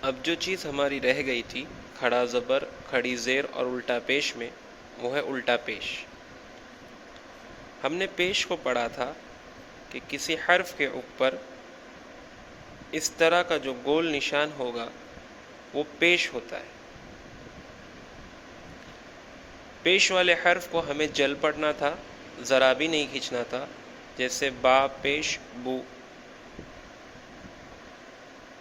اب جو چیز ہماری رہ گئی تھی کھڑا زبر، کھڑی زیر اور الٹا پیش میں، وہ ہے الٹا پیش۔ ہم نے پیش کو پڑھا تھا کہ کسی حرف کے اوپر اس طرح کا جو گول نشان ہوگا وہ پیش ہوتا ہے۔ پیش والے حرف کو ہمیں جل پڑھنا تھا، ذرا بھی نہیں کھینچنا تھا، جیسے با پیش بو۔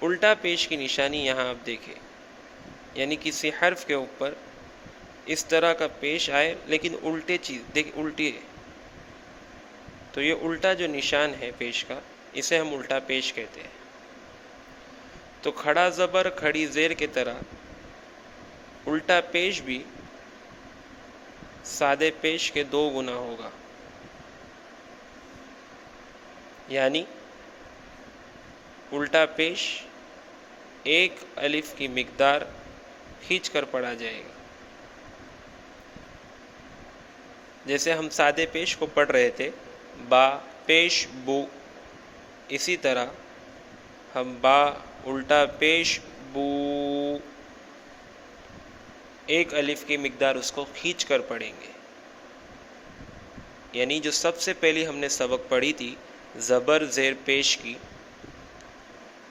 الٹا پیش کی نشانی یہاں آپ دیکھیں، یعنی کسی حرف کے اوپر اس طرح کا پیش آئے لیکن الٹی ہے، تو یہ الٹا جو نشان ہے پیش کا، اسے ہم الٹا پیش کہتے ہیں۔ تو کھڑا زبر کھڑی زیر کی طرح الٹا پیش بھی سادے پیش کے 2 گنا ہوگا، یعنی الٹا پیش 1 الف کی مقدار کھینچ کر پڑھا جائے گا۔ جیسے ہم سادے پیش کو پڑھ رہے تھے با پیش بو، اسی طرح ہم با الٹا پیش بو 1 الف کی مقدار اس کو کھینچ کر پڑھیں گے۔ یعنی جو سب سے پہلی ہم نے سبق پڑھی تھی زبر زیر پیش کی،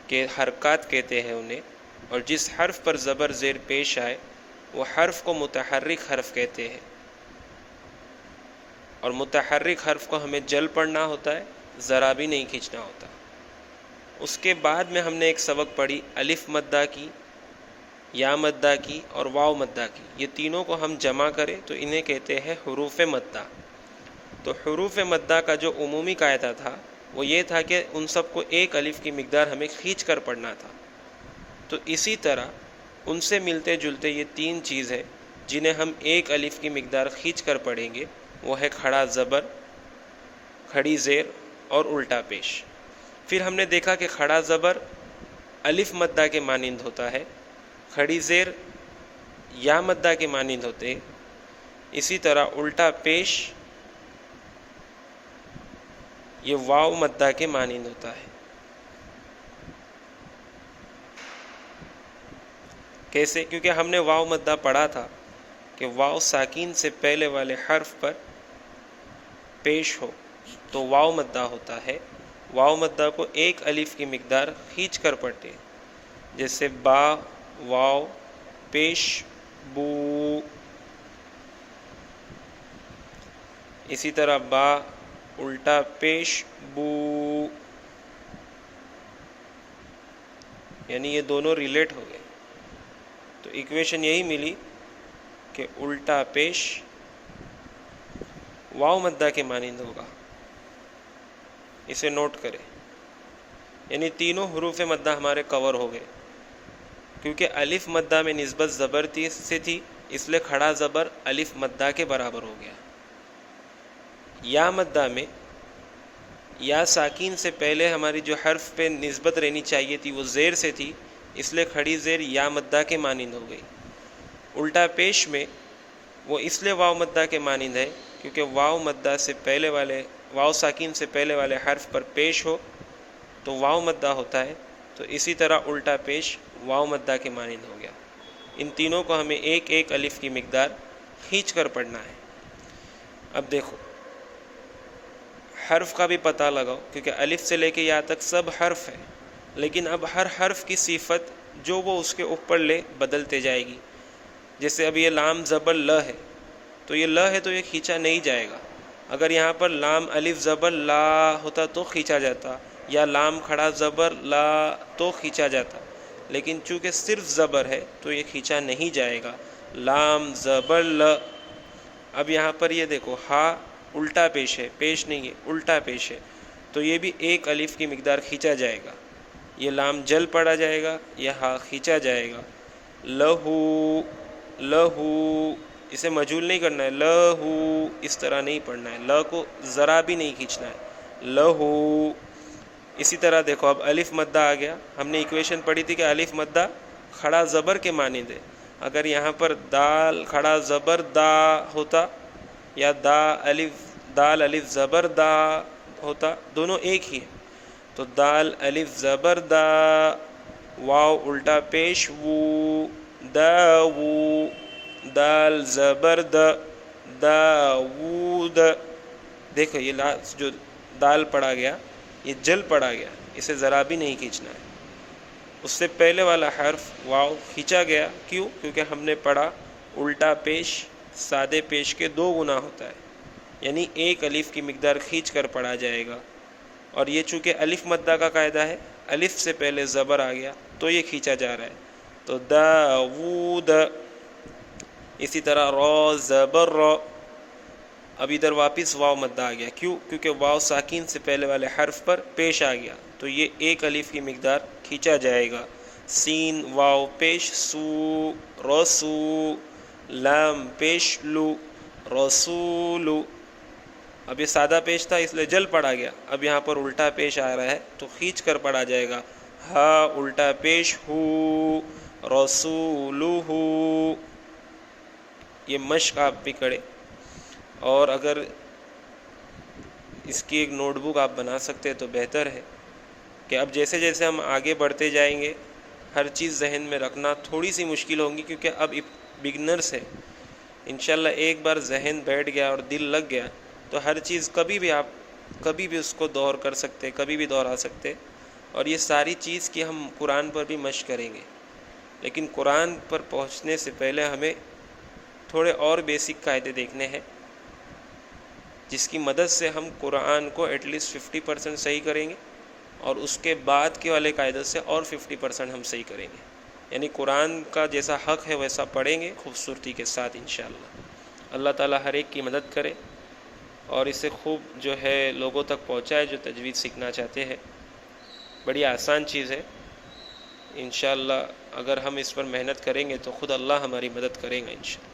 کہ حرکات کہتے ہیں انہیں، اور جس حرف پر زبر زیر پیش آئے وہ حرف کو متحرک حرف کہتے ہیں، اور متحرک حرف کو ہمیں جل پڑھنا ہوتا ہے، ذرا بھی نہیں کھینچنا ہوتا۔ اس کے بعد میں ہم نے ایک سبق پڑھی الف مدہ کی، یا مدہ کی اور واو مدہ کی، یہ تینوں کو ہم جمع کریں تو انہیں کہتے ہیں حروف مدہ۔ تو حروف مدہ کا جو عمومی قاعدہ تھا وہ یہ تھا کہ ان سب کو 1 الف کی مقدار ہمیں کھینچ کر پڑھنا تھا۔ تو اسی طرح ان سے ملتے جلتے یہ 3 چیز ہے جنہیں ہم 1 الف کی مقدار کھینچ کر پڑھیں گے، وہ ہے کھڑا زبر، کھڑی زیر اور الٹا پیش۔ پھر ہم نے دیکھا کہ کھڑا زبر الف مدہ کے مانند ہوتا ہے، کھڑی زیر یا مدہ کے مانند ہوتے ہیں، اسی طرح الٹا پیش یہ واو مدہ کے مانند ہوتا ہے۔ کیسے؟ کیونکہ ہم نے واو مدہ پڑھا تھا کہ واو ساکین سے پہلے والے حرف پر پیش ہو تو واو مدہ ہوتا ہے۔ واو مدہ کو 1 الف کی مقدار کھینچ کر پڑھتے ہیں، جیسے با واو پیش بو، اسی طرح با الٹا پیش بو، یعنی یہ دونوں ریلیٹ ہو گئے۔ تو ایکویشن یہی ملی کہ الٹا پیش واو مدہ کے مانند ہوگا، اسے نوٹ کریں۔ یعنی تینوں حروف مدہ ہمارے کور ہو گئے، کیونکہ الف مدہ میں نسبت زبر سے تھی، اس لیے کھڑا زبر الف مدہ کے برابر ہو گیا۔ یا مدہ میں یا ساکین سے پہلے ہماری جو حرف پہ نسبت رہنی چاہیے تھی وہ زیر سے تھی، اس لیے کھڑی زیر یا مدہ کے مانند ہو گئی۔ الٹا پیش میں وہ اس لیے واو مدہ کے مانند ہے کیونکہ واو ساکین سے پہلے والے حرف پر پیش ہو تو واو مدہ ہوتا ہے، تو اسی طرح الٹا پیش واو مدہ کے مانند ہو گیا۔ ان تینوں کو ہمیں 1 الف کی مقدار کھینچ کر پڑھنا ہے۔ اب دیکھو حرف کا بھی پتہ لگاؤ، کیونکہ الف سے لے کے یا تک سب حرف ہے، لیکن اب ہر حرف کی صفت جو وہ اس کے اوپر لے بدلتے جائے گی۔ جیسے اب یہ لام زبر ل ہے، تو یہ ل ہے تو یہ کھینچا نہیں جائے گا۔ اگر یہاں پر لام الف زبر لا ہوتا تو کھینچا جاتا، یا لام کھڑا زبر لا تو کھینچا جاتا، لیکن چونکہ صرف زبر ہے تو یہ کھینچا نہیں جائے گا۔ لام زبر ل۔ اب یہاں پر یہ دیکھو ہا الٹا پیش ہے، پیش نہیں ہے، الٹا پیش ہے، تو یہ بھی 1 الف کی مقدار کھینچا جائے گا۔ یہ لام جل پڑا جائے گا، یہ ہا کھینچا جائے گا۔ لہو لہو، اسے مجھول نہیں کرنا ہے، لہو اس طرح نہیں پڑھنا ہے، ل کو ذرا بھی نہیں کھینچنا ہے، لہو۔ اسی طرح دیکھو اب الف مدہ آ گیا، ہم نے ایکویشن پڑھی تھی کہ الف مدہ کھڑا زبر کے مانند ہے۔ اگر یہاں پر دال کھڑا زبر دا ہوتا یا دال الف زبر دا ہوتا، دونوں ایک ہی ہے، تو دال الف زبر دا واو الٹا پیش وو، داو، دال زبر د، داود۔ دیکھو یہ جو دال پڑا گیا یہ جل پڑا گیا، اسے ذرا بھی نہیں کھینچنا ہے۔ اس سے پہلے والا حرف واو کھینچا گیا، کیوں؟ کیونکہ ہم نے پڑھا الٹا پیش سادے پیش کے 2 گنا ہوتا ہے، یعنی ایک الف کی مقدار کھینچ کر پڑھا جائے گا، اور یہ چونکہ الف مدہ کا قاعدہ ہے، الف سے پہلے زبر آ گیا تو یہ کھینچا جا رہا ہے، تو داود۔ اسی طرح را زبر را، اب ادھر واپس واو مدہ آ گیا، کیوں؟ کیونکہ واو ساکین سے پہلے والے حرف پر پیش آ گیا تو یہ ایک الف کی مقدار کھینچا جائے گا۔ سین واو پیش سو، رسو، لام پیش لو، رسولو۔ اب یہ سادہ پیش تھا اس لیے جل پڑا گیا، اب یہاں پر الٹا پیش آ رہا ہے تو کھینچ کر پڑھا جائے گا، ہا الٹا پیش ہو، رسولو ہو۔ یہ مشق آپ بھی کریں، اور اگر اس کی ایک نوٹ بک آپ بنا سکتے تو بہتر ہے کہ اب جیسے جیسے ہم آگے بڑھتے جائیں گے ہر چیز ذہن میں رکھنا تھوڑی سی مشکل ہوگی، کیونکہ اب بگنرس ہے۔ انشاءاللہ ایک بار ذہن بیٹھ گیا اور دل لگ گیا تو ہر چیز کبھی بھی اس کو دور کر سکتے، کبھی بھی دہرا سکتے، اور یہ ساری چیز کی ہم قرآن پر بھی مشق کریں گے، لیکن قرآن پر پہنچنے سے پہلے ہمیں تھوڑے اور بیسک قاعدے دیکھنے ہیں جس کی مدد سے ہم قرآن کو ایٹ لیسٹ 50% صحیح کریں گے، اور اس کے بعد کے والے قاعدے سے اور 50% ہم صحیح کریں گے، یعنی قرآن کا جیسا حق ہے ویسا پڑھیں گے خوبصورتی کے ساتھ انشاءاللہ۔ اللہ تعالیٰ ہر ایک کی مدد کرے اور اسے خوب جو ہے لوگوں تک پہنچائے جو تجوید سیکھنا چاہتے ہیں۔ بڑی آسان چیز ہے، انشاءاللہ اگر ہم اس پر محنت کریں گے تو خود اللہ ہماری مدد کرے گا انشاءاللہ۔